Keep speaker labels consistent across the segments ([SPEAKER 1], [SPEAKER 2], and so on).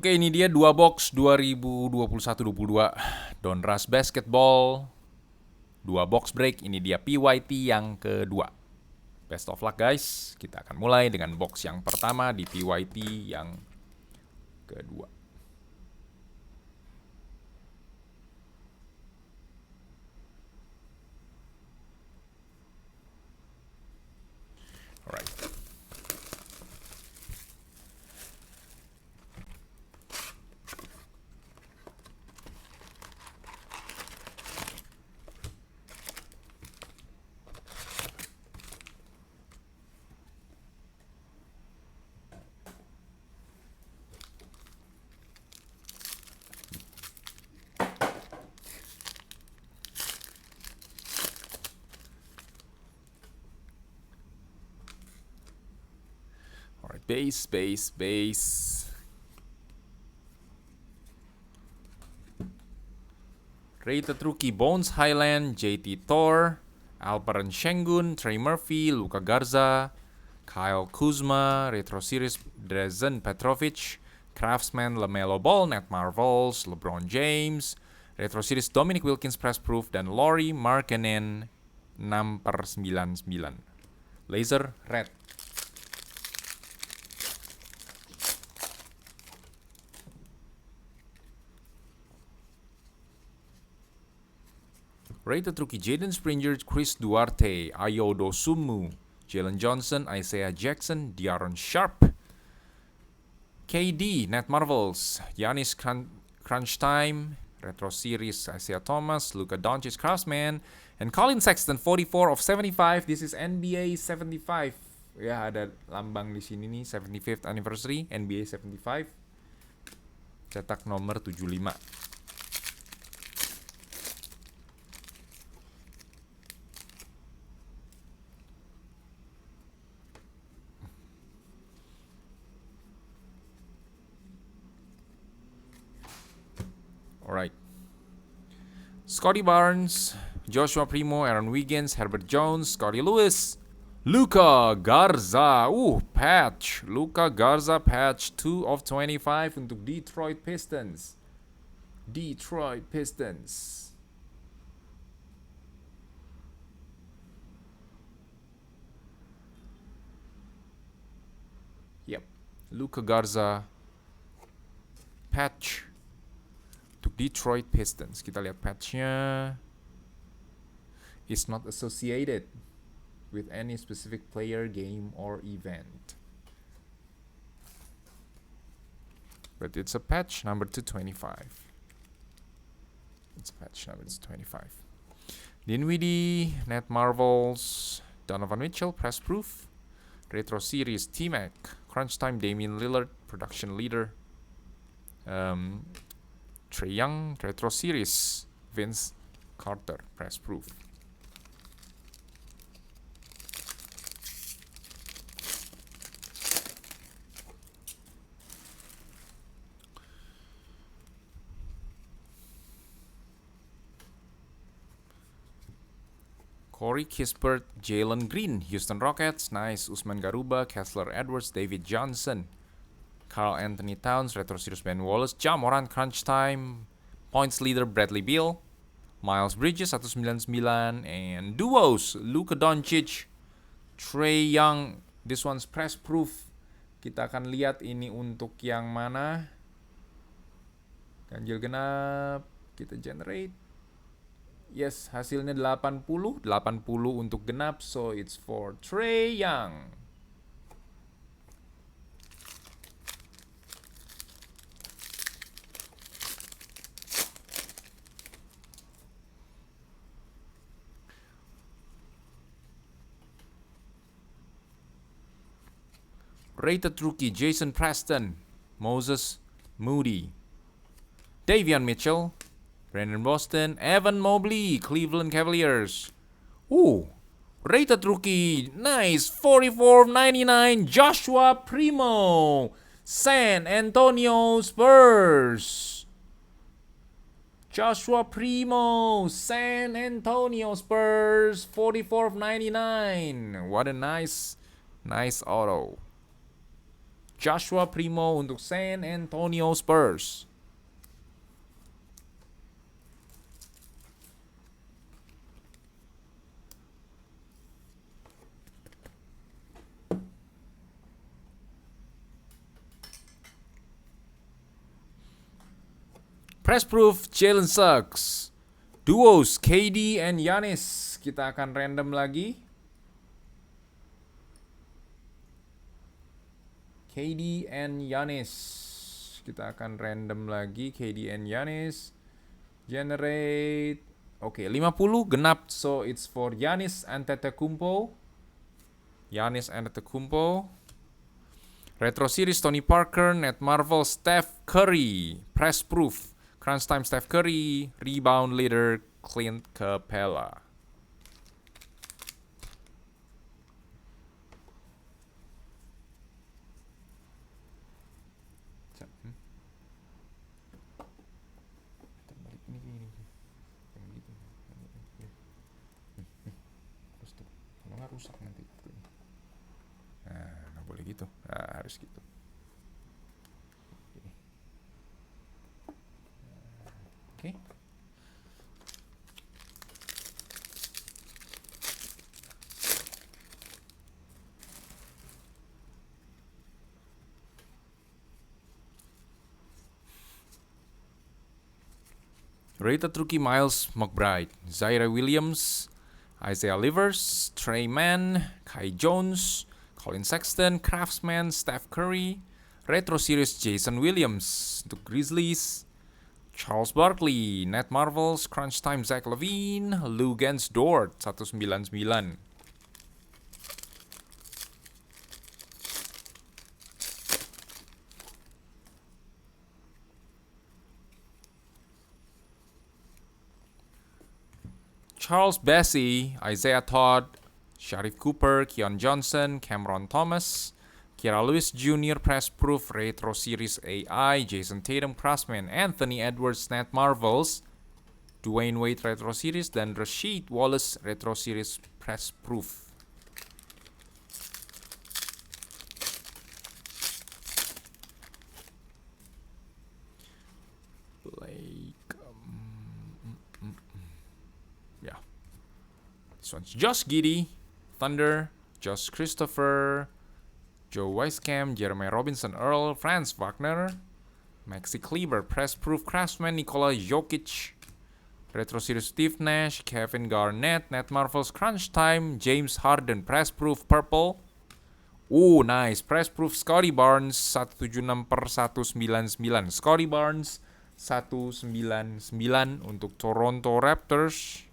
[SPEAKER 1] Oke, ini dia 2 box 2021-22 Donruss Basketball 2 box break. Ini dia PYT yang kedua. Best of luck guys. Kita akan mulai dengan box yang pertama di PYT yang kedua. Alright. Alright, base. Rated rookie Bones Highland, JT Thor, Alperen Şengün, Trey Murphy, Luka Garza, Kyle Kuzma, Retro Series Drazen Petrovic, Craftsman LaMelo Ball, Net Marvels, LeBron James, Retro Series Dominic Wilkins Press Proof, dan Lauri Markkanen 6/99. Laser Red. Rated rookie Jaden Springer, Chris Duarte, Ayo Dosunmu, Jalen Johnson, Isaiah Jackson, De'Aaron Sharp, KD, Net Marvels, Giannis Crunch Time, Retro Series, Isaiah Thomas, Luka Doncic Craftsman, and Colin Sexton 44/75. This is NBA 75. Ya, ada lambang di sini nih, 75th anniversary NBA 75. Cetak nomor 75. Alright. Scotty Barnes, Joshua Primo, Aaron Wiggins, Herbert Jones, Scotty Lewis, Luka Garza. Patch. Luka Garza patch 2/25 untuk Detroit Pistons. Yep. Luka Garza patch untuk Detroit Pistons. Kita lihat patchnya. Is not associated with any specific player, game, or event. But it's a patch number 225. It's a patch number 225. Dinwiddie, Net Marvels, Donovan Mitchell, Press Proof, Retro Series, T-Mac, Crunch Time, Damian Lillard, Production Leader, Trae Young, Retro Series, Vince Carter, Press Proof. Corey Kispert, Jalen Green, Houston Rockets, nice. Usman Garuba, Kessler Edwards, David Johnson, Karl Anthony Towns, Retro Series Ben Wallace, Ja Morant, Crunch Time, Points Leader Bradley Beal, Miles Bridges 199, and duos Luka Doncic, Trae Young. This one's press proof. Kita akan lihat ini untuk yang mana. Ganjil genap. Kita generate. Yes, hasilnya 80 untuk genap, so it's for Trae Young. Rated rookie Jason Preston, Moses Moody, Davion Mitchell, Brandon Boston, Evan Mobley, Cleveland Cavaliers. Rated rookie, nice, 44/99, Joshua Primo, San Antonio Spurs. Joshua Primo, San Antonio Spurs, 44/99. What a nice auto. Joshua Primo untuk San Antonio Spurs. Press Proof Jalen Suggs. Duos KD and Giannis. Kita akan random lagi. KD and Giannis. Kita akan random lagi KD and Giannis. Generate. Oke, 50 genap. So it's for Giannis Antetokounmpo. Retro Series Tony Parker, Net Marvel, Steph Curry. Press Proof Crunch Time Steph Curry. Rebound leader Clint Capella. Rusak nanti. Nah, nggak boleh gitu. Nah, harus gitu. Oke. Rated rookie Miles McBride, Zaire Williams, Isaiah Livers, Trey Mann, Kai Jones, Colin Sexton, Craftsman, Steph Curry, Retro Series Jason Williams untuk Grizzlies, Charles Barkley, Net Marvels, Crunch Time Zach LaVine, Lou Dort 199. Charles Bassey, Isaiah Todd, Sharif Cooper, Keon Johnson, Cameron Thomas, Kira Lewis Jr. Press Proof Retro Series AI, Jason Tatum Craftsman, Anthony Edwards Net Marvels, Dwayne Wade Retro Series, dan Rasheed Wallace Retro Series Press Proof. This one's Josh Giddey, Thunder, Josh Christopher, Joe Wisekamp, Jeremiah Robinson Earl, Franz Wagner, Maxi Kleber, Press Proof Craftsman, Nikola Jokic, Retro Series Steve Nash, Kevin Garnett, Net Marvels Crunch Time, James Harden, Press Proof Purple. Nice. Press Proof Scotty Barnes 176/199. Scotty Barnes 199 untuk Toronto Raptors.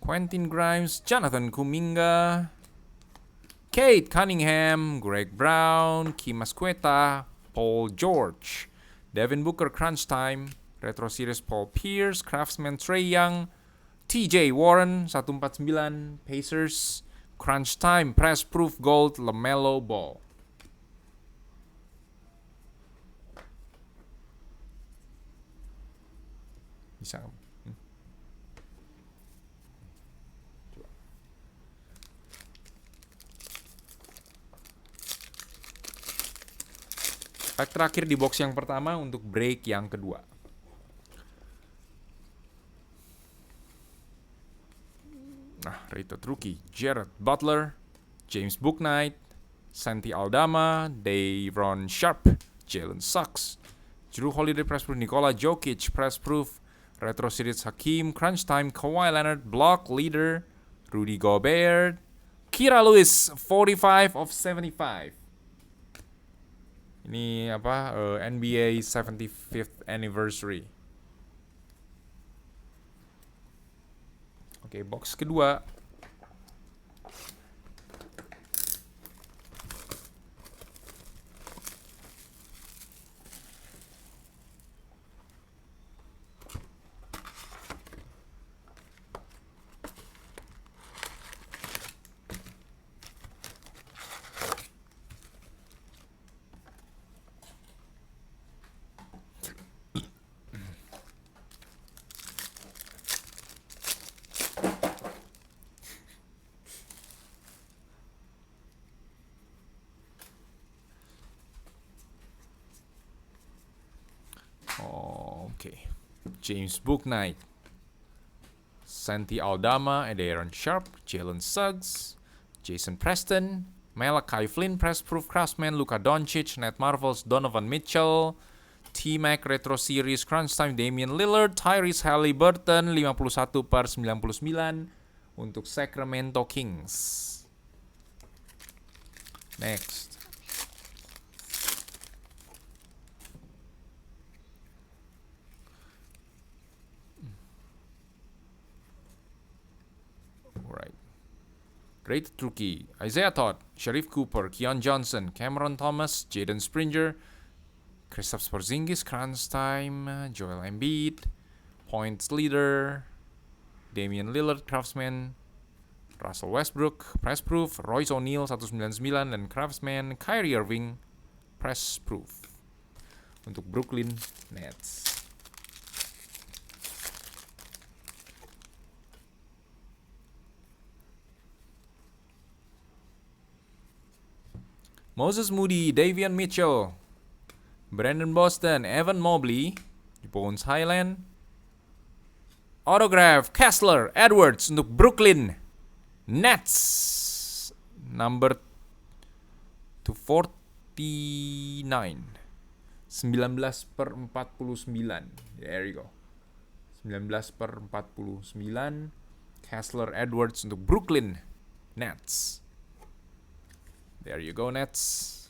[SPEAKER 1] Quentin Grimes, Jonathan Kuminga, Kate Cunningham, Greg Brown, Kim Masqueta, Paul George, Devin Booker Crunch Time, Retro Series Paul Pierce, Craftsman Trae Young, TJ Warren 149, Pacers, Crunch Time, Press Proof Gold, LaMelo Ball. Bisa. Pack terakhir di box yang pertama untuk break yang kedua. Rated rookie Jared Butler, James Bouknight, Santi Aldama, Day'Ron Sharpe, Jalen Suggs, Jrue Holiday Press Proof, Nikola Jokic Press Proof, Retro Series Hakeem, Crunch Time, Kawhi Leonard, Block Leader, Rudy Gobert, Kira Lewis 45/75. Ini NBA 75th Anniversary. Oke, box kedua. James Bouknight, Santi Aldama, Aaron Sharp, Jalen Suggs, Jason Preston, Malachi Flynn, Press Proof Craftsman, Luka Doncic, Nat Marvels, Donovan Mitchell, T-Mac Retro Series, Crunch Time, Damian Lillard, Tyrese Halliburton, 51/99 untuk Sacramento Kings. Next. Alright. Rated rookie: Isaiah Todd, Sharif Cooper, Keon Johnson, Cameron Thomas, Jaden Springer, Kristaps Porzingis, Crunch Time, Joel Embiid, Points Leader, Damian Lillard, Craftsman, Russell Westbrook, Press Proof, Royce O'Neal 199 dan Craftsman, Kyrie Irving, Press Proof untuk Brooklyn Nets. Moses Moody, Davion Mitchell, Brandon Boston, Evan Mobley, Bones Highland, Autograph Kessler Edwards untuk Brooklyn Nets, number 249, 19/49. There you go. 19/49, Kessler Edwards untuk Brooklyn Nets. There you go, Nets.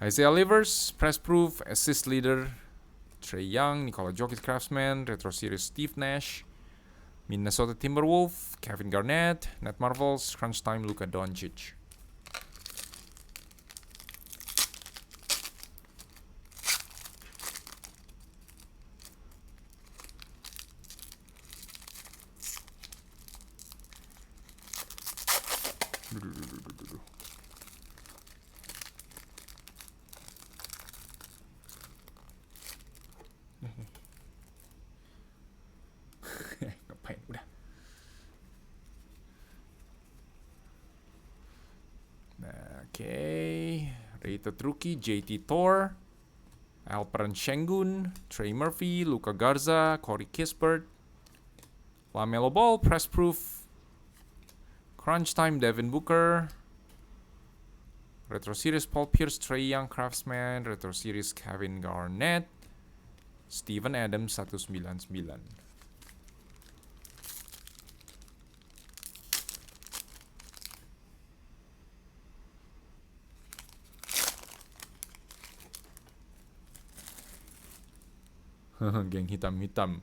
[SPEAKER 1] Isaiah Livers, Press Proof, Assist Leader, Trae Young, Nikola Jokic Craftsman, Retro Series Steve Nash, Minnesota Timberwolves, Kevin Garnett, Nat Marvels, Crunch Time, Luka Doncic. Ngapain udah. Okay. Rated rookie JT Thor, Alperen Şengün, Trey Murphy, Luka Garza, Corey Kispert, LaMelo Ball, Press Proof, Crunch Time, Devin Booker, Retro Series Paul Pierce, Trae Young Craftsman, Retro Series Kevin Garnett, Steven Adams 199. Geng hitam-hitam.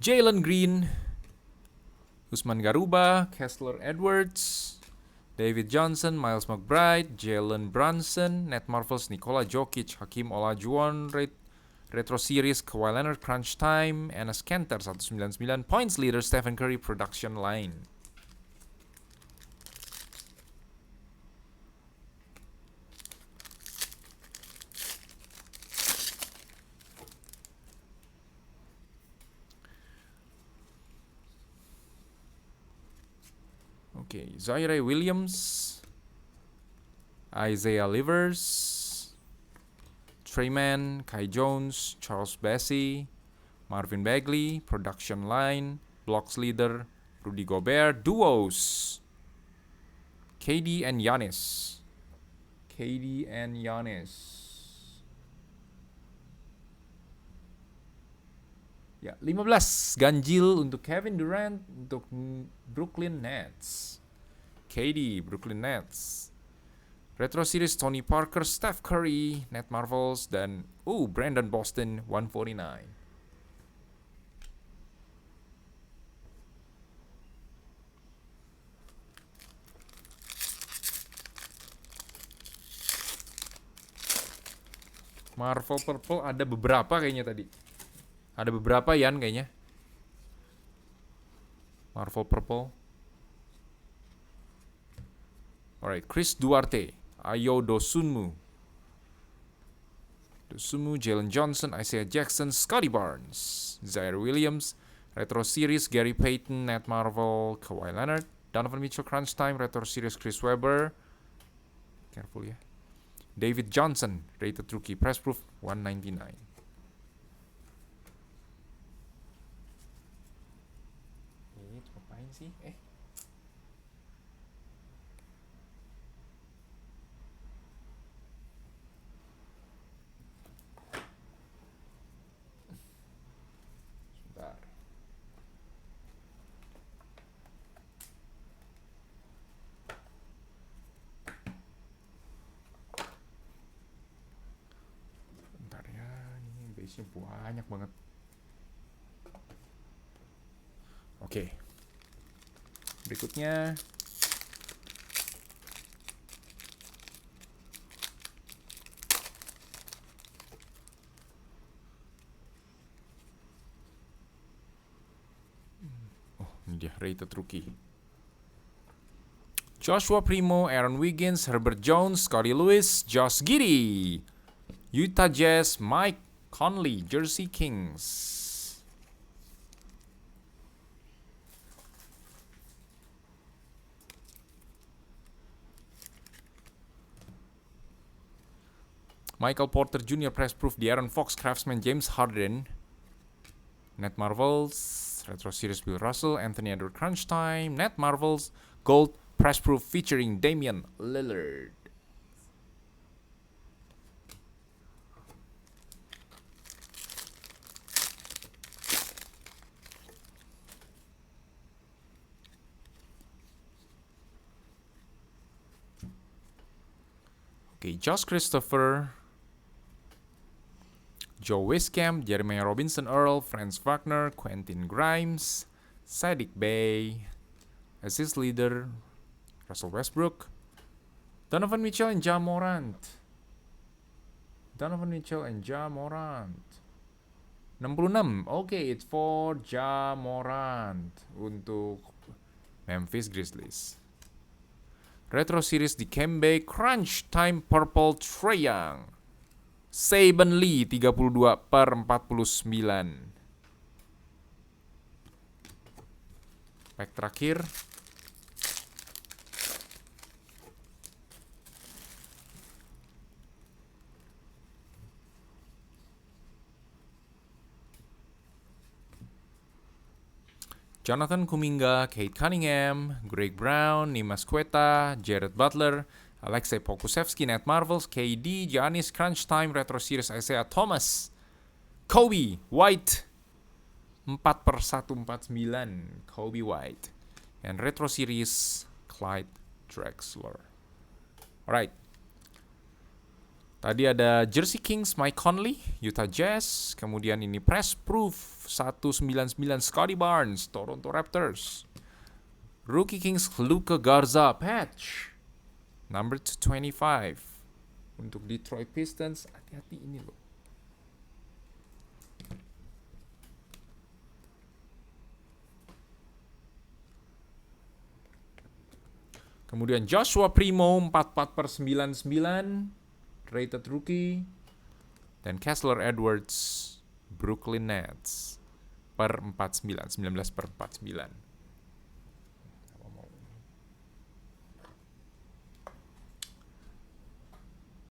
[SPEAKER 1] Jalen Green, Usman Garuba, Kessler Edwards, David Johnson, Miles McBride, Jalen Brunson, Nat Marvels, Nikola Jokic, Hakeem Olajuwon, Retro Series, Kawhi Leonard, Crunch Time, Enes Kanter 199, Points Leader, Stephen Curry, Production Line. Okay, Zaire Williams, Isaiah Livers, Treyman, Kai Jones, Charles Bassey, Marvin Bagley, Production Line, Blocks Leader, Rudy Gobert, Duos, KD and Giannis. KD and Giannis. Ya, 15 ganjil untuk Kevin Durant untuk Brooklyn Nets. KD, Brooklyn Nets. Retro Series Tony Parker, Steph Curry, Nat Marvels, dan Brandon Boston 149. Marvel Purple ada beberapa kayaknya tadi. Ada beberapa Yan kayaknya. Marvel Purple. Alright, Chris Duarte, Ayo Dosunmu, Dosunmu, Jalen Johnson, Isaiah Jackson, Scotty Barnes, Zaire Williams, Retro Series, Gary Payton, Nat Marvel, Kawhi Leonard, Donovan Mitchell, Crunch Time, Retro Series, Chris Webber, careful ya, David Johnson, rated rookie, press proof, 199. Ngapain sih? Sebentar. Bentar ya, ini base-nya banyak banget. Oke. Berikutnya ini dia rated rookie. Joshua Primo, Aaron Wiggins, Herbert Jones, Scottie Lewis, Josh Giddey, Utah Jazz, Mike Conley, Jersey Kings. Michael Porter Jr. Press Proof, De'Aaron Fox, Craftsman, James Harden, Nat Marvels, Retro Series Bill Russell, Anthony Edward Crunch Time, Nat Marvels, Gold Press Proof featuring Damian Lillard. Oke, Josh Christopher, Joe Wieskamp, Jeremiah Robinson Earl, Franz Wagner, Quentin Grimes, Saddiq Bey, assist leader, Russell Westbrook, Donovan Mitchell and Ja Morant. 66, okay, it's for Ja Morant untuk Memphis Grizzlies. Retro Series di Dikembe, Crunch Time Purple Trae Young, Saben Lee 32/49. Pack terakhir. Jonathan Kuminga, Kate Cunningham, Greg Brown, Nimas Queta, Jared Butler, Alexei Pokusevski, Nat Marvels, KD, Giannis, Crunch Time, Retro Series Isaiah Thomas, Kobe White 4/149, Kobe White, and Retro Series Clyde Drexler. Alright. Tadi ada Jersey Kings, Mike Conley, Utah Jazz. Kemudian ini Press Proof 199 Scotty Barnes, Toronto Raptors. Rookie Kings, Luka Garza patch number 225 untuk Detroit Pistons. Hati-hati ini loh. Kemudian Joshua Primo 44/99 rated rookie, dan Kessler Edwards Brooklyn Nets 19/49.